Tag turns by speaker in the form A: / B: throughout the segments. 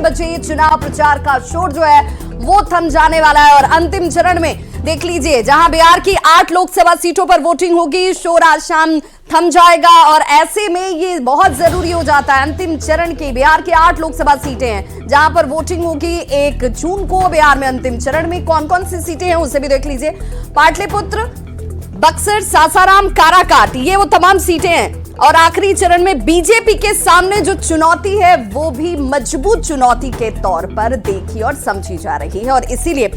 A: बजे चुनाव प्रचार का शोर जो है वो थम जाने वाला है और अंतिम चरण में देख लीजिए जहां बिहार की 8 लोकसभा सीटों पर वोटिंग होगी, शोर आज शाम थम जाएगा और ऐसे में ये बहुत जरूरी हो जाता है अंतिम चरण की। बिहार की 8 लोकसभा सीटें हैं जहां पर वोटिंग होगी 1 जून को। बिहार में अंतिम चरण में कौन कौन सी सीटें हैं उसे भी देख लीजिए। पाटलिपुत्र, बक्सर, सासाराम, काराकाट, ये वो तमाम सीटें हैं और आखिरी चरण में बीजेपी के सामने जो चुनौती है वो भी मजबूत चुनौती के तौर पर देखी और समझी जा रही है और इसीलिए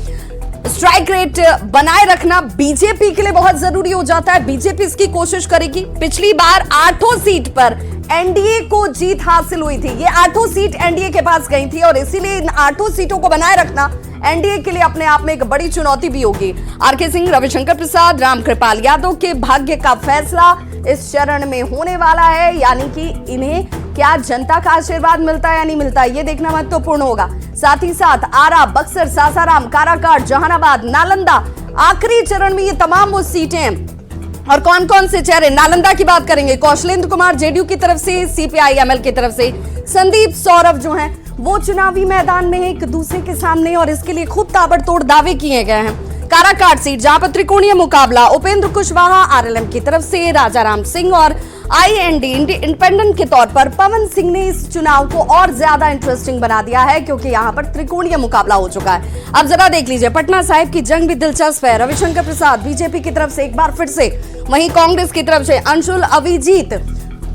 A: स्ट्राइक रेट बनाए रखना बीजेपी के लिए बहुत जरूरी हो जाता है। बीजेपी इसकी कोशिश करेगी। पिछली बार 8 सीट पर एनडीए को जीत हासिल हुई थी, ये 8 सीट एनडीए के पास गई थी और इसीलिए इन 8 सीटों को बनाए रखना एनडीए के लिए अपने आप में एक बड़ी चुनौती भी होगी। आरके सिंह, रविशंकर प्रसाद, रामकृपाल यादव के भाग्य का फैसला इस चरण में होने वाला है, यानी कि इन्हें क्या जनता का आशीर्वाद मिलता है या नहीं मिलता है ये देखना महत्वपूर्ण होगा। साथ ही साथ आरा, बक्सर, सासाराम, काराकाट, जहानाबाद, नालंदा, आखिरी चरण में ये तमाम वो सीटें हैं और कौन कौन से चेहरे। नालंदा की बात करेंगे, कौशलेंद्र कुमार जेडीयू की तरफ से, सीपीआई-एमएल की तरफ से संदीप सौरभ जो हैं वो चुनावी मैदान में एक दूसरे के सामने और इसके लिए खूब ताबड़तोड़ दावे किए गए हैं। काराकाट सीट जहां पर त्रिकोणीय मुकाबला, उपेंद्र कुशवाहा आरएलएम की तरफ से, राजाराम सिंह और आईएनडी इंडिपेंडेंट के तौर पर पवन सिंह ने इस चुनाव को और ज्यादा इंटरेस्टिंग बना दिया है क्योंकि यहां पर त्रिकोणीय मुकाबला हो चुका है। अब जरा देख लीजिए, पटना साहिब की जंग भी दिलचस्प है। रविशंकर प्रसाद बीजेपी की तरफ से एक बार फिर से, वहीं कांग्रेस की तरफ से अंशुल अभिजीत।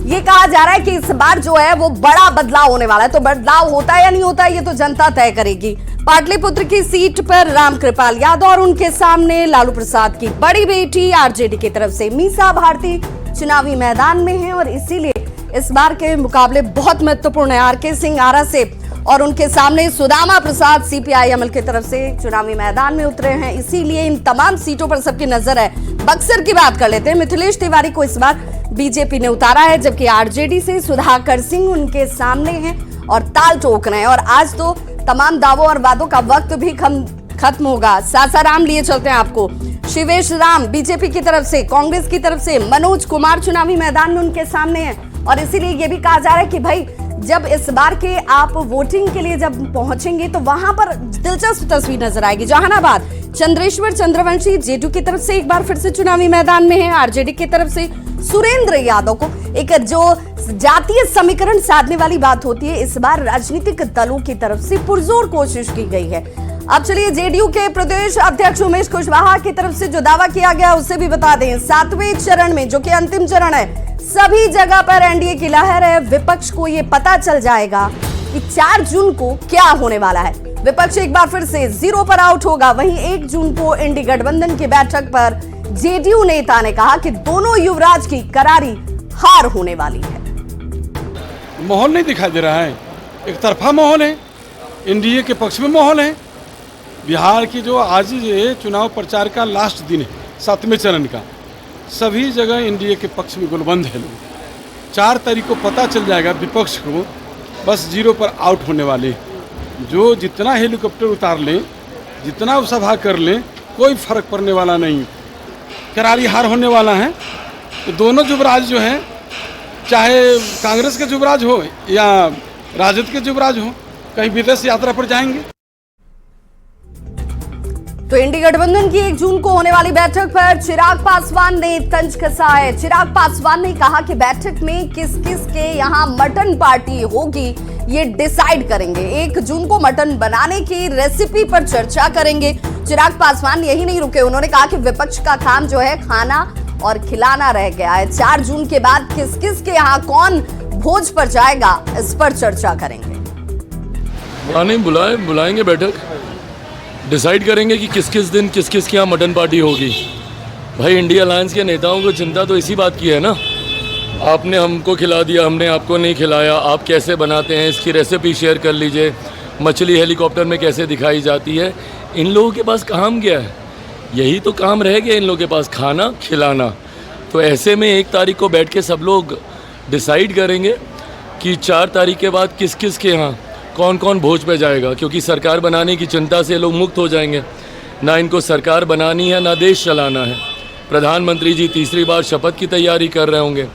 A: ये कहा जा रहा है कि इस बार जो है वो बड़ा बदलाव होने वाला है, तो बदलाव होता है या नहीं होता है ये तो जनता तय करेगी। पाटलिपुत्र की सीट पर रामकृपाल यादव और उनके सामने लालू प्रसाद की बड़ी बेटी आरजेडी की तरफ से मीसा भारती चुनावी मैदान में है और इसीलिए इस बार के मुकाबले बहुत महत्वपूर्ण है। आरके सिंह आरा से और उनके सामने सुदामा प्रसाद सीपीआई-एमएल की तरफ से चुनावी मैदान में उतरे हैं, इसीलिए इन तमाम सीटों पर सबकी नजर है। बक्सर की बात कर लेते हैं, मिथिलेश तिवारी को इस बार बीजेपी ने उतारा है जबकि आरजेडी से सुधाकर सिंह उनके सामने हैं और ताल ठोक रहे हैं और आज तो तमाम दावों और वादों का वक्त भी खत्म होगा। सासाराम लिए चलते हैं आपको, शिवेश राम बीजेपी की तरफ से, कांग्रेस की तरफ से मनोज कुमार चुनावी मैदान में उनके सामने हैं और इसीलिए ये भी कहा जा रहा है कि भाई जब इस बार के आप वोटिंग के लिए जब पहुंचेंगे तो वहां पर दिलचस्प तस्वीर नजर आएगी। जहानाबाद, चंद्रेश्वर चंद्रवंशी जेडीयू की तरफ से एक बार फिर से चुनावी मैदान में है। आरजेडी की तरफ से सुरेंद्र यादव को एक जो जातीय समीकरण साधने वाली बात होती है, इस बार राजनीतिक दलों की तरफ से पुरजोर कोशिश की गई है। अब चलिए जेडीयू के प्रदेश अध्यक्ष उमेश कुशवाहा की तरफ से जो दावा किया गया उसे भी बता दें। 7वें चरण में जो कि अंतिम चरण है, सभी जगह पर एनडीए की लहर है। विपक्ष को ये पता चल जाएगा कि 4 जून को क्या होने वाला है। विपक्ष एक बार फिर से 0 पर आउट होगा। वहीं 1 जून को इंडी गठबंधन की बैठक पर जेडीयू नेता ने कहा कि दोनों युवराज की करारी हार होने वाली है।
B: माहौल नहीं दिखाई दे रहा है, एक तरफा माहौल है, एनडीए के पक्ष में माहौल है। बिहार की जो आज ये चुनाव प्रचार का लास्ट दिन है 7वें चरण का, सभी जगह एनडीए के पक्ष में गोलबंद है लोग। 4 तारीख को पता चल जाएगा विपक्ष को बस 0 पर आउट होने वाले। जो जितना हेलीकॉप्टर उतार लें, जितना सभा कर लें, कोई फर्क पड़ने वाला नहीं, करारी हार होने वाला है। तो दोनों युवराज जो हैं, चाहे कांग्रेस के युवराज हो या राजद के युवराज हो, कहीं विदेश यात्रा पर जाएंगे।
A: तो इंडी गठबंधन की 1 जून को होने वाली बैठक पर चिराग पासवान ने तंज कसा है। चिराग पासवान ने कहा कि बैठक में किस किस के यहाँ मटन पार्टी होगी ये डिसाइड करेंगे। 1 जून को मटन बनाने की रेसिपी पर चर्चा करेंगे। चिराग पासवान यही नहीं रुके, उन्होंने कहा कि विपक्ष का काम जो है खाना और खिलाना रह गया है। 4 जून के बाद किस किस के यहाँ कौन भोज पर जाएगा इस पर चर्चा करेंगे।
C: बुलाएंगे बैठक, डिसाइड करेंगे कि किस किस दिन किस किस के यहाँ मटन पार्टी होगी। भाई इंडिया अलायंस के नेताओं को चिंता तो इसी बात की है ना, आपने हमको खिला दिया, हमने आपको नहीं खिलाया, आप कैसे बनाते हैं इसकी रेसिपी शेयर कर लीजिए, मछली हेलीकॉप्टर में कैसे दिखाई जाती है। इन लोगों के पास काम क्या है? यही तो काम रह गया इन लोगों के पास, खाना खिलाना। तो ऐसे में 1 तारीख को बैठ के सब लोग डिसाइड करेंगे कि 4 तारीख के बाद किस किस के यहाँ कौन कौन भोज पे जाएगा, क्योंकि सरकार बनाने की चिंता से लोग मुक्त हो जाएंगे। ना इनको सरकार बनानी है ना देश चलाना है। प्रधानमंत्री जी तीसरी बार शपथ की तैयारी कर रहे होंगे।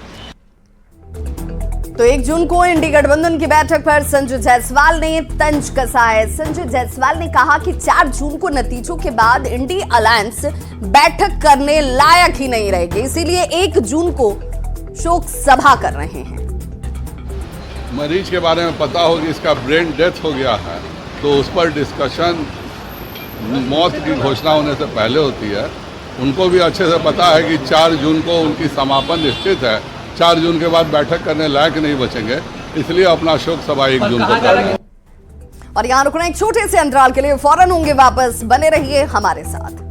A: तो 1 जून को इंडी गठबंधन की बैठक पर संजय जायसवाल ने तंज कसा है। संजय जायसवाल ने कहा कि 4 जून को नतीजों के बाद इंडी अलायंस बैठक करने लायक ही नहीं रहेगी, इसीलिए 1 जून को शोक सभा कर रहे हैं।
D: मरीज के बारे में पता हो कि इसका ब्रेन डेथ हो गया है तो उस पर डिस्कशन मौत की घोषणा होने से पहले होती है। उनको भी अच्छे से पता है कि 4 जून को उनकी समापन निश्चित है, 4 जून के बाद बैठक करने लायक नहीं बचेंगे, इसलिए अपना शोक सभा 1 जून को करेंगे।
A: और यहाँ रुकना एक छोटे से अंतराल के लिए, फौरन होंगे वापस, बने रहिए हमारे साथ।